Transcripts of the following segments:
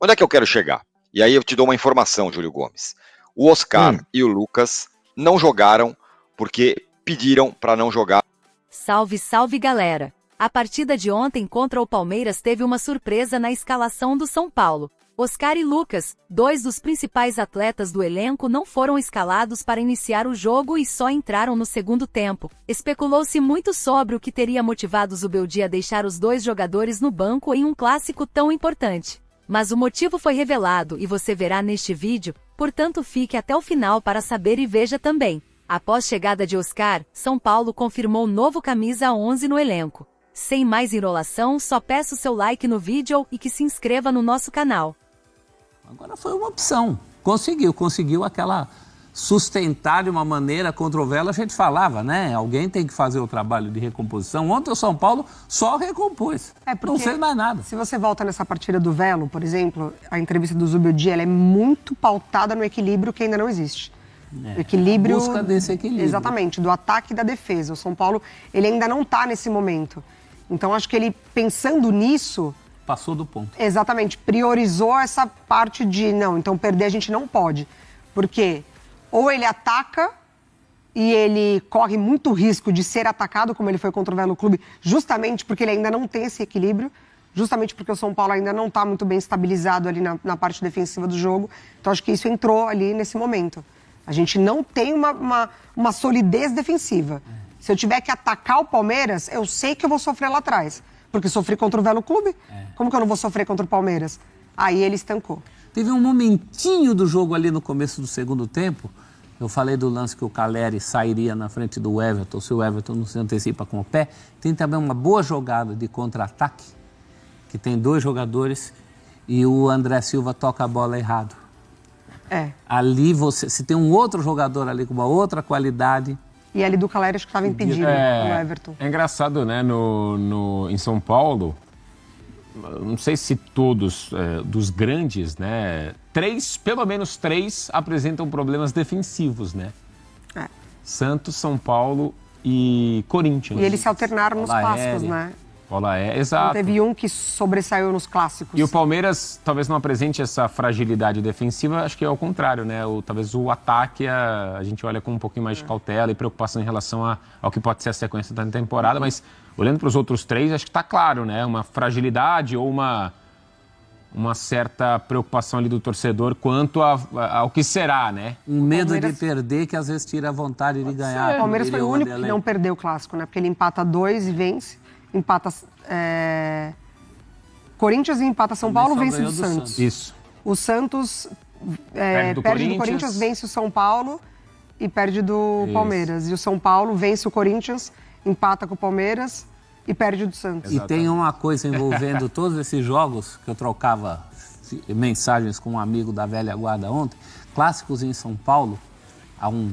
Onde é que eu quero chegar? E aí eu te dou uma informação, Júlio Gomes. O Oscar e o Lucas não jogaram porque pediram para não jogar. Salve, salve, galera! A partida de ontem contra o Palmeiras teve uma surpresa na escalação do São Paulo. Oscar e Lucas, dois dos principais atletas do elenco, não foram escalados para iniciar o jogo e só entraram no segundo tempo. Especulou-se muito sobre o que teria motivado Zubeldia a deixar os dois jogadores no banco em um clássico tão importante. Mas o motivo foi revelado e você verá neste vídeo, portanto fique até o final para saber e veja também. Após chegada de Oscar, São Paulo confirmou novo camisa 11 no elenco. Sem mais enrolação, só peço seu like no vídeo e que se inscreva no nosso canal. Agora foi uma opção. Conseguiu aquela sustentar de uma maneira contra o Velo. A gente falava, né? Alguém tem que fazer o trabalho de recomposição. Ontem o São Paulo só recompôs. Não fez mais nada. Se você volta nessa partida do Velo, por exemplo, a entrevista do Zubeldia, ela é muito pautada no equilíbrio que ainda não existe. O equilíbrio, a busca desse equilíbrio. Exatamente, do ataque e da defesa. O São Paulo, ele ainda não está nesse momento. Então, acho que ele, pensando nisso... Passou do ponto. Exatamente, priorizou essa parte de, não, então perder a gente não pode. Porque ou ele ataca e ele corre muito risco de ser atacado, como ele foi contra o Velo Clube, justamente porque ele ainda não tem esse equilíbrio, justamente porque o São Paulo ainda não está muito bem estabilizado ali na parte defensiva do jogo. Então, acho que isso entrou ali nesse momento. A gente não tem uma solidez defensiva. Se eu tiver que atacar o Palmeiras, eu sei que eu vou sofrer lá atrás. Porque sofri contra o Velo Clube. Como que eu não vou sofrer contra o Palmeiras? Aí ele estancou. Teve um momentinho do jogo ali no começo do segundo tempo. Eu falei do lance que o Caleri sairia na frente do Everton, se o Everton não se antecipa com o pé. Tem também uma boa jogada de contra-ataque, que tem dois jogadores e o André Silva toca a bola errado. Ali se tem um outro jogador ali com uma outra qualidade... E ali do Caleri acho que estava impedido no Everton. É engraçado, né? Em São Paulo, não sei se todos dos grandes, né? Pelo menos três apresentam problemas defensivos, né? Santos, São Paulo e Corinthians. E eles se alternaram nos clássicos, né? Exato. Não teve um que sobressaiu nos clássicos. E o Palmeiras talvez não apresente essa fragilidade defensiva, acho que é o contrário, né? Talvez o ataque a gente olha com um pouquinho mais de cautela e preocupação em relação ao que pode ser a sequência da temporada, mas olhando para os outros três, acho que está claro, né? Uma fragilidade ou uma certa preocupação ali do torcedor quanto ao que será, né? Um medo de perder que às vezes tira a vontade de ganhar. O Palmeiras foi o único que não perdeu o clássico, né? Porque ele empata 2 e vence. Empata Corinthians e empata São Paulo, vence o Santos. Isso. O Santos perde do Corinthians, vence o São Paulo e perde do Palmeiras. E o São Paulo vence o Corinthians, empata com o Palmeiras e perde do Santos. E tem uma coisa envolvendo todos esses jogos, que eu trocava mensagens com um amigo da velha guarda ontem, clássicos em São Paulo, há um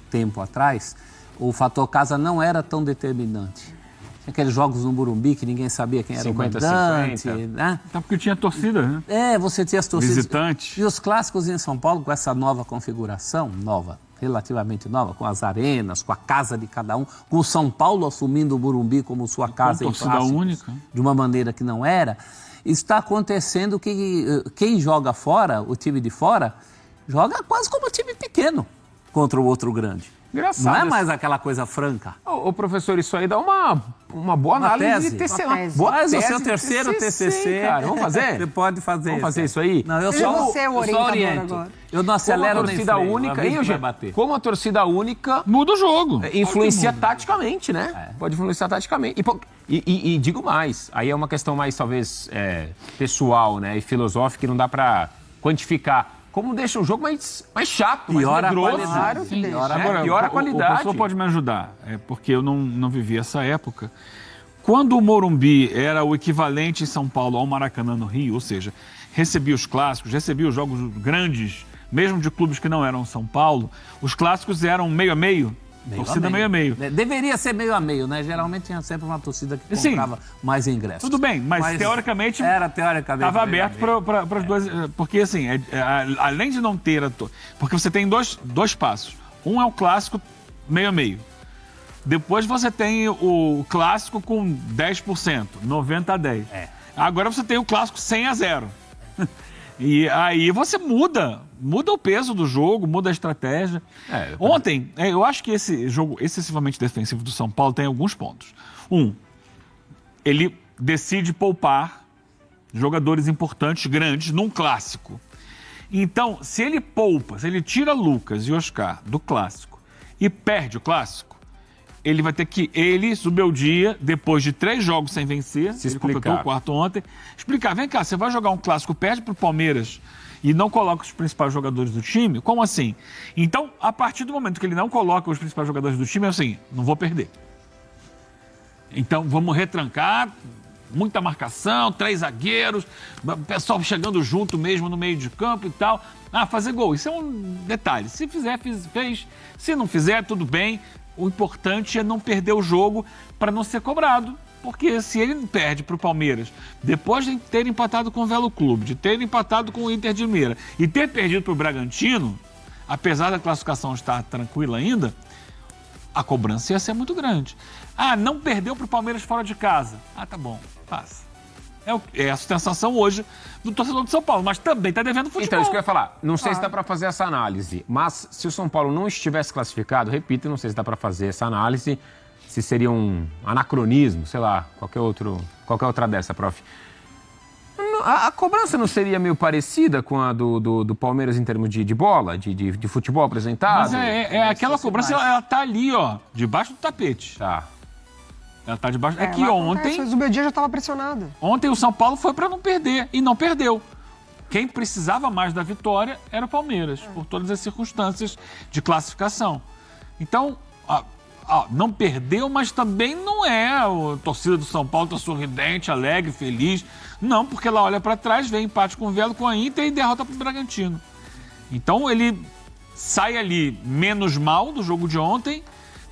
tempo atrás, o fator casa não era tão determinante. Aqueles jogos no Morumbi que ninguém sabia quem era o mandante, né? Até porque tinha torcida, né? Você tinha as torcidas. Visitantes. E os clássicos em São Paulo, com essa nova configuração, relativamente nova, com as arenas, com a casa de cada um, com o São Paulo assumindo o Morumbi como sua casa em torcida única, de uma maneira que não era, está acontecendo que quem joga fora, o time de fora, joga quase como um time pequeno contra o outro grande. Engraçado. Não é mais aquela coisa franca. Ô, professor, isso aí dá uma boa análise de TCC. Faz o seu terceiro TCC. Cara. Vamos fazer? Você pode fazer. Vamos fazer isso aí? Não, eu só oriento. Agora. Eu não acelero nem freio. Única, como a torcida única... Muda o jogo. Influencia taticamente, né? Pode influenciar taticamente. E digo mais, aí é uma questão mais, talvez, pessoal, né? E filosófica, que não dá pra quantificar. Como deixa o jogo mais chato, mais medroso. Piora a qualidade. O professor pode me ajudar, porque eu não vivi essa época. Quando o Morumbi era o equivalente em São Paulo ao Maracanã no Rio, ou seja, recebia os clássicos, recebia os jogos grandes, mesmo de clubes que não eram São Paulo, os clássicos eram meio a meio. Torcida meio a meio. Deveria ser meio a meio, né? Geralmente tinha sempre uma torcida que comprava mais ingressos. Tudo bem, mas teoricamente estava aberto para os dois. Porque assim, além de não ter... Porque você tem dois passos. Um é o clássico meio a meio. Depois você tem o clássico com 10%, 90-10. Agora você tem o clássico 100-0. E aí você muda o peso do jogo, muda a estratégia. Ontem, eu acho que esse jogo excessivamente defensivo do São Paulo tem alguns pontos. Ele decide poupar jogadores importantes, grandes, num clássico. Então, se ele tira Lucas e Oscar do clássico e perde o clássico, ele vai ter que, Zubeldia, depois de 3 jogos sem vencer, ele completou o 4º ontem, explicar, vem cá, você vai jogar um clássico, perde pro Palmeiras e não coloca os principais jogadores do time? Como assim? Então, a partir do momento que ele não coloca os principais jogadores do time, é assim, não vou perder. Então, vamos retrancar, muita marcação, 3 zagueiros, o pessoal chegando junto mesmo no meio de campo e tal. Fazer gol, isso é um detalhe. Se fizer, fez. Se não fizer, tudo bem. O importante é não perder o jogo para não ser cobrado. Porque se ele perde para o Palmeiras, depois de ter empatado com o Velo Clube, de ter empatado com o Inter de Limeira e ter perdido para o Bragantino, apesar da classificação estar tranquila ainda, a cobrança ia ser muito grande. Não perdeu para o Palmeiras fora de casa. Tá bom, passa. É a sensação hoje do torcedor de São Paulo, mas também está devendo futebol. Então, isso que eu ia falar. Não sei se dá para fazer essa análise, mas se o São Paulo não estivesse classificado, repito, não sei se dá para fazer essa análise, se seria um anacronismo, sei lá, qualquer outra dessa, prof. A cobrança não seria meio parecida com a do Palmeiras em termos de bola, de futebol apresentado? Mas aquela cobrança, ela tá ali, ó, debaixo do tapete. Tá. Ela tá debaixo. É que ontem. O Zubeldia já estava pressionado. Ontem o São Paulo foi para não perder e não perdeu. Quem precisava mais da vitória era o Palmeiras, por todas as circunstâncias de classificação. Então, não perdeu, mas também não é. A torcida do São Paulo tá sorridente, alegre, feliz. Não, porque ela olha para trás, vê empate com o Velo, com a Inter e derrota para o Bragantino. Então ele sai ali menos mal do jogo de ontem,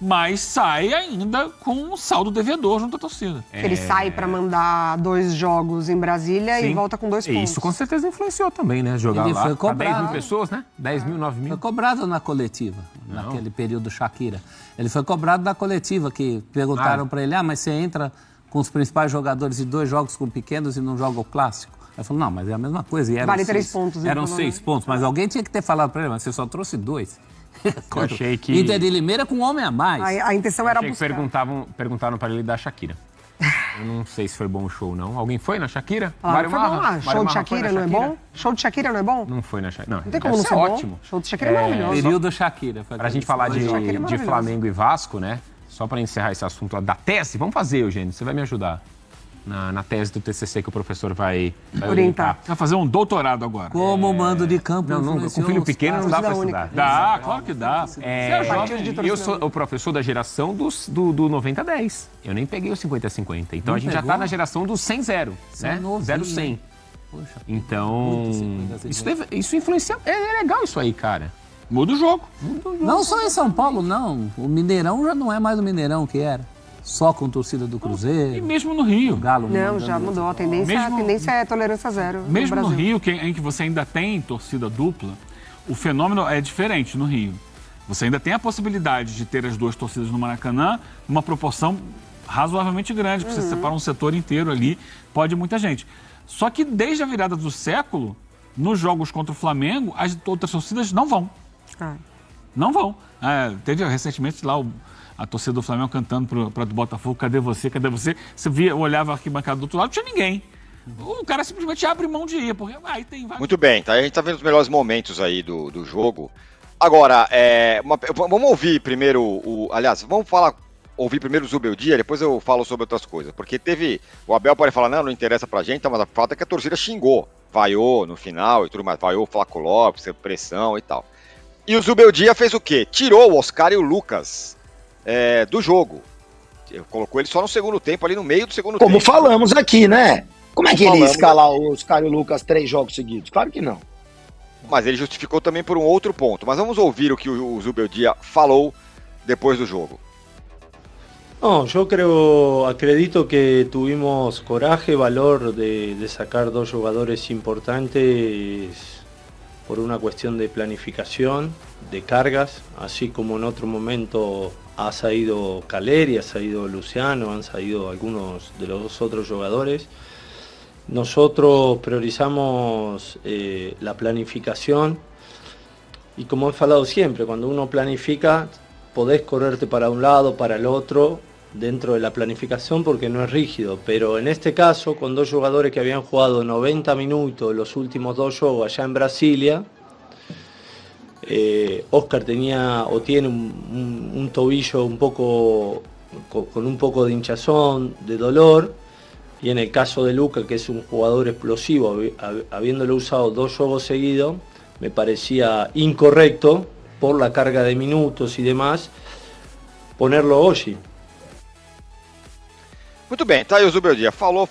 mas sai ainda com um saldo devedor junto à torcida. Ele sai para mandar 2 jogos em Brasília e volta com 2 pontos. Isso com certeza influenciou também, né? Jogar Ele lá foi cobrado. 10 mil pessoas, né? 10 mil, 9 mil. Foi cobrado na coletiva, naquele período Shakira. Ele foi cobrado na coletiva, que perguntaram para ele, mas você entra com os principais jogadores de 2 jogos com pequenos e não joga o clássico? Ele falou, não, mas é a mesma coisa. E vale 3 pontos. Eram 6 pontos, mas alguém tinha que ter falado para ele, mas você só trouxe 2. Eu achei que... Inter de Limeira com um homem a mais. A intenção era buscar. Perguntaram para ele da Shakira. Eu não sei se foi bom o show, não. Alguém foi na Shakira? Mário Marra. Show de Shakira não é bom? Show de Shakira não é bom? Não foi na Shakira. Não tem como não ser ótimo. Bom. Show de Shakira é maravilhoso. Período Shakira. Pra gente falar de Flamengo e Vasco, né? Só para encerrar esse assunto da tese, vamos fazer, Eugênio, você vai me ajudar. Na tese do TCC que o professor vai orientar. Vai fazer um doutorado agora. Como mando de campo com filho pequeno não dá para estudar. Dá, claro que dá. Eu sou o professor da geração do 90-10. Eu nem peguei o 50-50. Então a gente já tá na geração do 100-0, né? 0-100. Então, isso influencia. É legal isso aí, cara. Muda o jogo. Não só em São Paulo, não. O Mineirão já não é mais o Mineirão que era. Só com torcida do Cruzeiro. E mesmo no Rio. Não, já mudou. A tendência é tolerância zero. Mesmo no Rio, em que você ainda tem torcida dupla, o fenômeno é diferente no Rio. Você ainda tem a possibilidade de ter as 2 torcidas no Maracanã numa proporção razoavelmente grande, porque você separa um setor inteiro ali, pode muita gente. Só que desde a virada do século, nos jogos contra o Flamengo, as outras torcidas não vão. Não vão. Teve recentemente lá a torcida do Flamengo cantando para do Botafogo, cadê você, cadê você? Você via, olhava a arquibancada do outro lado, não tinha ninguém. O cara simplesmente abre mão de ir, porque aí tem vários... Muito bem, tá? A gente tá vendo os melhores momentos aí do jogo. Agora, vamos ouvir primeiro aliás, vamos ouvir primeiro o Zubeldia, depois eu falo sobre outras coisas. Porque o Abel pode falar, não interessa pra gente, mas a fato é que a torcida xingou, vaiou no final e tudo mais, vaiou o Flaco Lopes, pressão e tal. E o Zubeldia fez o quê? Tirou o Oscar e o Lucas do jogo. Colocou ele só no segundo tempo, ali no meio do segundo tempo. Como falamos aqui, né? Como é que ele ia escalar o Oscar e o Lucas 3 jogos seguidos? Claro que não. Mas ele justificou também por um outro ponto. Mas vamos ouvir o que o Zubeldia falou depois do jogo. No, yo acredito que tuvimos coraje, valor de sacar 2 jugadores importantes por una cuestión de planificación, de cargas, así como en otro momento ha salido Caleri, ha salido Luciano, han salido algunos de los otros jugadores. nosotros priorizamos la planificación y como he falado siempre, cuando uno planifica podés correrte para un lado, para el otro, dentro de la planificación porque no es rígido, pero en este caso con dos jugadores que habían jugado 90 minutos los últimos dos juegos allá en Brasilia, Oscar tenía o tiene un tobillo un poco con un poco de hinchazón, de dolor, y en el caso de Luca, que es un jugador explosivo, habiéndolo usado dos juegos seguidos, me parecía incorrecto por la carga de minutos y demás ponerlo hoje. Muito bem, tá aí o Zubeldia. Falou,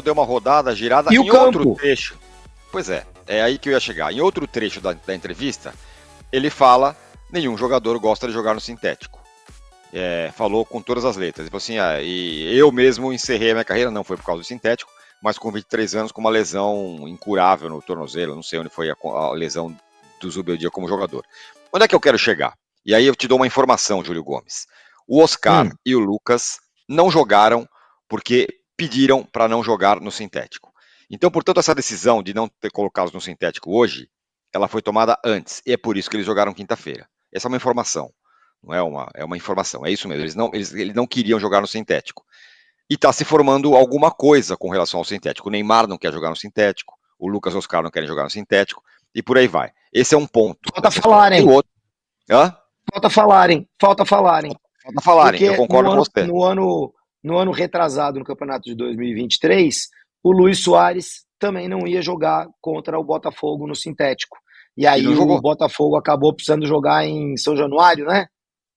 deu uma rodada, girada. E o em outro campo? trecho. Pois é aí que eu ia chegar. Em outro trecho da entrevista, ele fala: nenhum jogador gosta de jogar no sintético. Falou com todas as letras. Ele falou assim: e eu mesmo encerrei a minha carreira, não foi por causa do sintético, mas com 23 anos, com uma lesão incurável no tornozelo. Não sei onde foi a lesão do Zubeldia como jogador. Onde é que eu quero chegar? E aí eu te dou uma informação, Júlio Gomes. O Oscar e o Lucas não jogaram porque pediram para não jogar no sintético. Então, portanto, essa decisão de não ter colocado no sintético hoje, ela foi tomada antes, e é por isso que eles jogaram quinta-feira. Essa é uma informação, não é uma informação, é isso mesmo, eles não queriam jogar no sintético. E está se formando alguma coisa com relação ao sintético. O Neymar não quer jogar no sintético, o Lucas e o Oscar não querem jogar no sintético, e por aí vai. Esse é um ponto. Falta falarem. Hã? Falta falarem. Falta falarem, eu concordo com você. No ano retrasado, no campeonato de 2023, o Luis Soares também não ia jogar contra o Botafogo no sintético. E aí o Botafogo acabou precisando jogar em São Januário, né?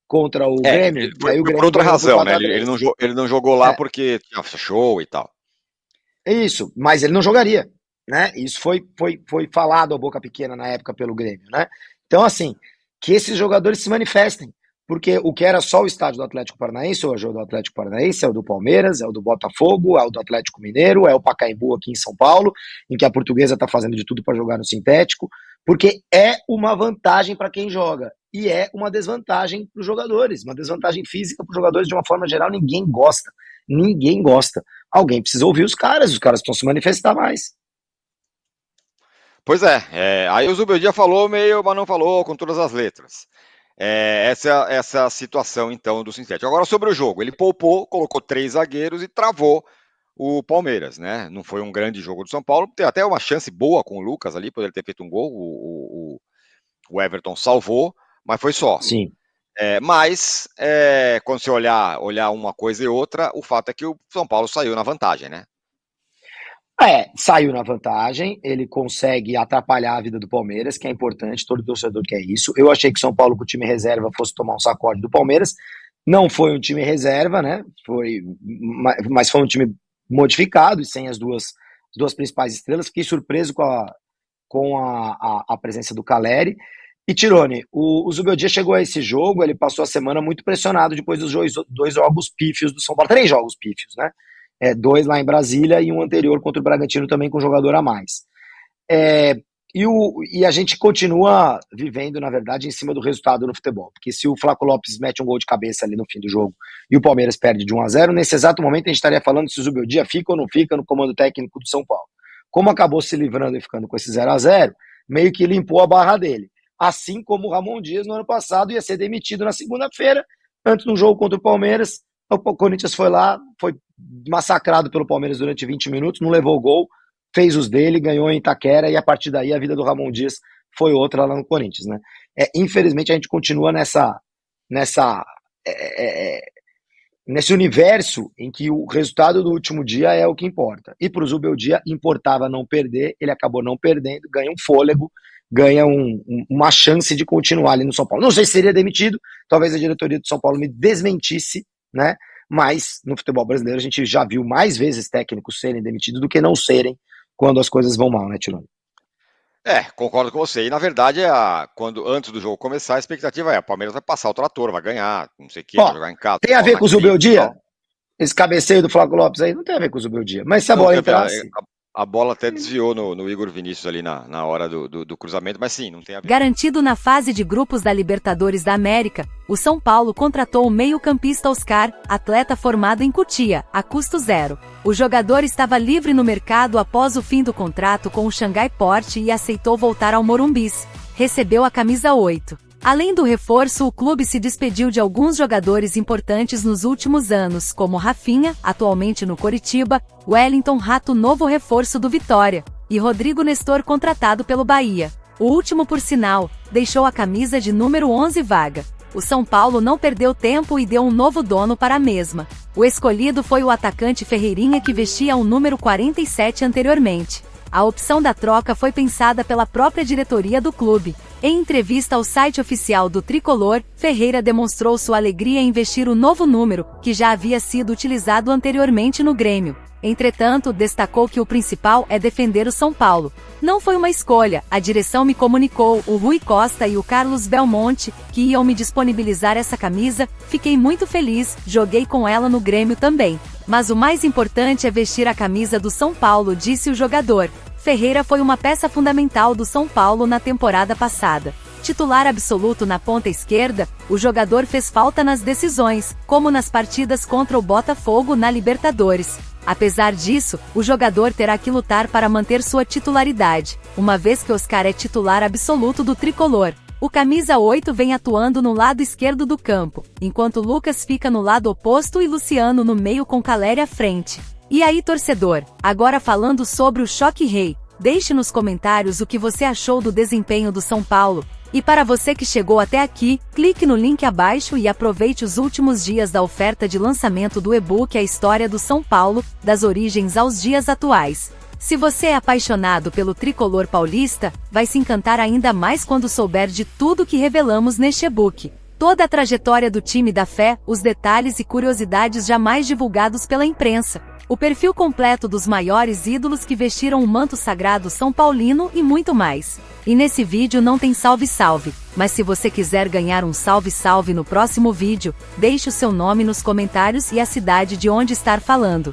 Contra o Grêmio. Aí o Grêmio por outra razão, né? Ele não jogou lá porque tinha show e tal. É isso, mas ele não jogaria, né? Isso foi falado a boca pequena na época pelo Grêmio, né? Então, assim, que esses jogadores se manifestem. Porque o que era só o estádio do Atlético Paranaense, hoje é o do Atlético Paranaense, é o do Palmeiras, é o do Botafogo, é o do Atlético Mineiro, é o Pacaembu aqui em São Paulo, em que a Portuguesa está fazendo de tudo para jogar no sintético, porque é uma vantagem para quem joga e é uma desvantagem para os jogadores, uma desvantagem física para os jogadores de uma forma geral. Ninguém gosta. Alguém precisa ouvir os caras precisam se manifestar mais. Pois aí o Zubeldia falou meio, mas não falou com todas as letras. Essa situação, então, do sintético. Agora, sobre o jogo, ele poupou, colocou 3 zagueiros e travou o Palmeiras, né? Não foi um grande jogo do São Paulo, tem até uma chance boa com o Lucas ali, poderia ter feito um gol, o Everton salvou, mas foi só. Sim. Mas, quando você olhar uma coisa e outra, o fato é que o São Paulo saiu na vantagem, né? Saiu na vantagem, ele consegue atrapalhar a vida do Palmeiras, que é importante, todo torcedor quer isso. Eu achei que o São Paulo com o time reserva fosse tomar um sacode do Palmeiras, não foi um time reserva, né? Mas foi um time modificado e sem as duas principais estrelas. Fiquei surpreso com a presença do Caleri. E Tirone, o Zubeldia chegou a esse jogo, ele passou a semana muito pressionado depois dos 2 jogos pífios do São Paulo, 3 jogos pífios, né? 2 lá em Brasília e um anterior contra o Bragantino também com jogador a mais. E a gente continua vivendo, na verdade, em cima do resultado no futebol, porque se o Flaco Lopes mete um gol de cabeça ali no fim do jogo e o Palmeiras perde de 1-0, nesse exato momento a gente estaria falando se o Zubeldia fica ou não fica no comando técnico do São Paulo. Como acabou se livrando e ficando com esse 0-0, meio que limpou a barra dele. Assim como o Ramon Dias no ano passado ia ser demitido na segunda-feira, antes do jogo contra o Palmeiras. O Corinthians foi lá, foi massacrado pelo Palmeiras durante 20 minutos, não levou gol, fez os dele, ganhou em Itaquera, e a partir daí a vida do Ramon Dias foi outra lá no Corinthians, né? Infelizmente a gente continua nesse universo em que o resultado do último dia é o que importa. E para o Zubeldia importava não perder, ele acabou não perdendo, ganha um fôlego, ganha uma chance de continuar ali no São Paulo. Não sei se seria demitido, talvez a diretoria do São Paulo me desmentisse, né? Mas no futebol brasileiro a gente já viu mais vezes técnicos serem demitidos do que não serem quando as coisas vão mal, né, Tirone? Concordo com você. E na verdade, antes do jogo começar, a expectativa o Palmeiras vai passar o trator, vai ganhar, não sei o que, vai jogar em casa. Tem a ver com o Zubeldia? Esse cabeceio do Flaco Lopes aí não tem a ver com o Zubeldia. Mas se a bola entrasse... A bola até desviou no Igor Vinícius ali na hora do cruzamento, mas sim, não tem a ver. Garantido na fase de grupos da Libertadores da América, o São Paulo contratou o meio-campista Oscar, atleta formado em Cotia, a custo zero. O jogador estava livre no mercado após o fim do contrato com o Xangai Porte e aceitou voltar ao Morumbis. Recebeu a camisa 8. Além do reforço, o clube se despediu de alguns jogadores importantes nos últimos anos, como Rafinha, atualmente no Coritiba, Wellington Rato, novo reforço do Vitória, e Rodrigo Nestor, contratado pelo Bahia. O último, por sinal, deixou a camisa de número 11 vaga. O São Paulo não perdeu tempo e deu um novo dono para a mesma. O escolhido foi o atacante Ferreirinha, que vestia o número 47 anteriormente. A opção da troca foi pensada pela própria diretoria do clube. Em entrevista ao site oficial do Tricolor, Ferreira demonstrou sua alegria em vestir o novo número, que já havia sido utilizado anteriormente no Grêmio. Entretanto, destacou que o principal é defender o São Paulo. Não foi uma escolha, a direção me comunicou, o Rui Costa e o Carlos Belmonte, que iam me disponibilizar essa camisa, fiquei muito feliz, joguei com ela no Grêmio também. Mas o mais importante é vestir a camisa do São Paulo, disse o jogador. Ferreira foi uma peça fundamental do São Paulo na temporada passada. Titular absoluto na ponta esquerda, o jogador fez falta nas decisões, como nas partidas contra o Botafogo na Libertadores. Apesar disso, o jogador terá que lutar para manter sua titularidade, uma vez que Oscar é titular absoluto do tricolor. O camisa 8 vem atuando no lado esquerdo do campo, enquanto Lucas fica no lado oposto e Luciano no meio com Caleri à frente. E aí, torcedor, agora falando sobre o Choque Rei, deixe nos comentários o que você achou do desempenho do São Paulo. E para você que chegou até aqui, clique no link abaixo e aproveite os últimos dias da oferta de lançamento do e-book A História do São Paulo, das origens aos dias atuais. Se você é apaixonado pelo tricolor paulista, vai se encantar ainda mais quando souber de tudo que revelamos neste e-book. Toda a trajetória do time da fé, os detalhes e curiosidades jamais divulgados pela imprensa. O perfil completo dos maiores ídolos que vestiram o manto sagrado São Paulino e muito mais. E nesse vídeo não tem salve-salve, mas se você quiser ganhar um salve-salve no próximo vídeo, deixe o seu nome nos comentários e a cidade de onde estar falando.